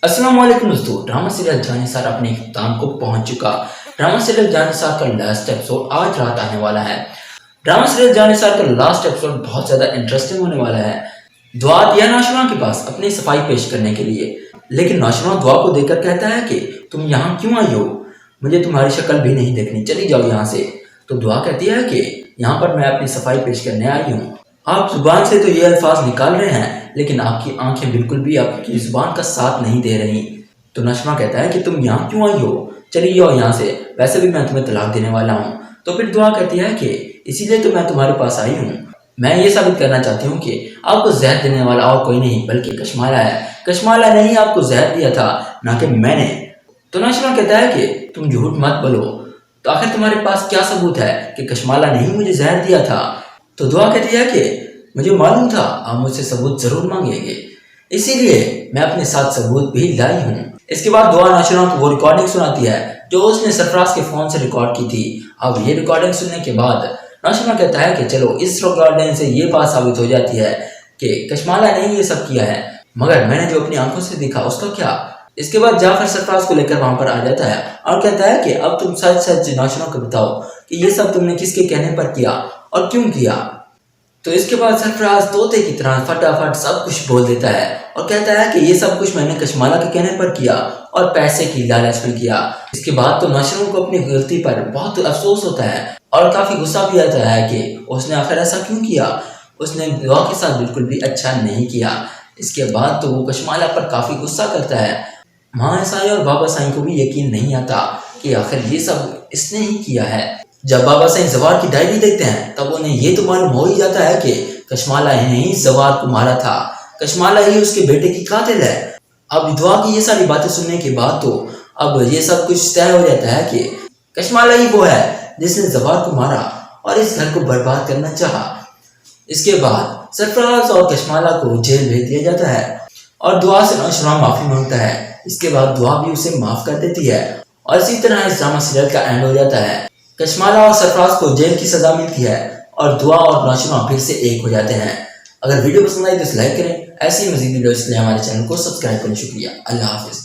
अस्सलाम वालेकुम दोस्तों। ड्रामा सीरियल जानिसार अपने इख्तिताम को पहुंच चुका। ड्रामा सीरियल जानिसार का लास्ट एपिसोड आज रात आने वाला है। ड्रामा सीरियल जानिसार का लास्ट एपिसोड बहुत ज्यादा इंटरेस्टिंग होने वाला है। दुआ दिया नौशवा के पास अपनी सफाई पेश करने के लिए, लेकिन नौशवा दुआ को देखकर कहता है कि तुम यहाँ क्यों आई हो, मुझे तुम्हारी शक्ल भी नहीं देखनी, चली जाओ यहाँ से। तो दुआ कहती है कि यहाँ पर मैं अपनी सफाई पेश करने आई हूँ। आप जुबान से तो ये अल्फाज निकाल रहे हैं, लेकिन आपकी आंखें बिल्कुल भी आपकी जुबान का साथ नहीं दे रही। तो नशमा कहता है कि तुम यहाँ क्यों आई हो, चली जाओ यहाँ से, वैसे भी मैं तुम्हें तलाक देने वाला हूँ। तो फिर दुआ कहती है कि इसीलिए तो मैं तुम्हारे पास आई हूँ, मैं ये साबित करना चाहती हूँ कि आपको जहर देने वाला और कोई नहीं बल्कि कशमाला है। कशमाला ने ही आपको जहर दिया था, ना कि मैंने। तो नशमा कहता है कि तुम झूठ मत बोलो, तो आखिर तुम्हारे पास क्या सबूत है कि कशमाला ने ही मुझे जहर दिया था। तो दुआ कहती है कि मुझे मालूम था आप मुझसे सबूत जरूर मांगेंगे, इसीलिए मैं अपने साथ सबूत भी लाई हूँ। इसके बाद दुआ नौशवा को वो रिकॉर्डिंग सुनाती है जो उसने सरफराज के फोन से रिकॉर्ड की थी। अब ये रिकॉर्डिंग सुनने के बाद नौशवा कहता है कि चलो इस रिकॉर्डिंग से ये बात साबित हो जाती है कि कशमाला ने ये सब किया है, मगर मैंने जो अपनी आंखों से देखा उसका क्या। इसके बाद जाफर सरफराज को लेकर वहां पर आ जाता है और कहता है कि अब तुम सच सच नौशवा को बताओ कि ये सब तुमने किसके कहने पर किया और क्यों किया। तो इसके बाद सरफराज तोते की तरह फटाफट सब कुछ बोल देता है और कहता है कि ये सब कुछ मैंने कशमाला के कहने पर किया और पैसे की लालच में किया। इसके बाद तो नौशवा को अपनी गलती पर बहुत अफसोस होता है और काफी गुस्सा भी आता है कि उसने आखिर ऐसा क्यों किया, उसने दुआ के साथ बिल्कुल भी अच्छा नहीं किया। इसके बाद तो वो कशमाला पर काफी गुस्सा करता है। माँ साई और बाबा साई को भी यकीन नहीं आता कि आखिर ये सब इसने ही किया है। जब बाबा साईं जवार की डायरी देखते हैं तब उन्हें ये तो मालूम हो ही जाता है कि कशमाला ने ही जवार को मारा था, कशमाला ही उसके बेटे की कातिल है। अब दुआ की ये सारी बातें सुनने के बाद तो अब ये सब कुछ तय हो जाता है कि कशमाला ही वो है जिसने जवार को मारा और इस घर को बर्बाद करना चाहा। इसके बाद सरफराज और कशमाला को जेल भेज दिया जाता है और दुआ से नौशवा माफी मांगता है। इसके बाद दुआ भी उसे माफ कर देती है और इसी तरह इस ड्रामा सीरियल का एंड हो जाता है। कशमाला और सरफराज को जेल की सजा मिलती है और दुआ और नौशवा फिर से एक हो जाते हैं। अगर वीडियो पसंद आई तो लाइक करें, ऐसी मजीद वीडियोस के लिए हमारे चैनल को सब्सक्राइब करें। शुक्रिया, अल्लाह हाफिज।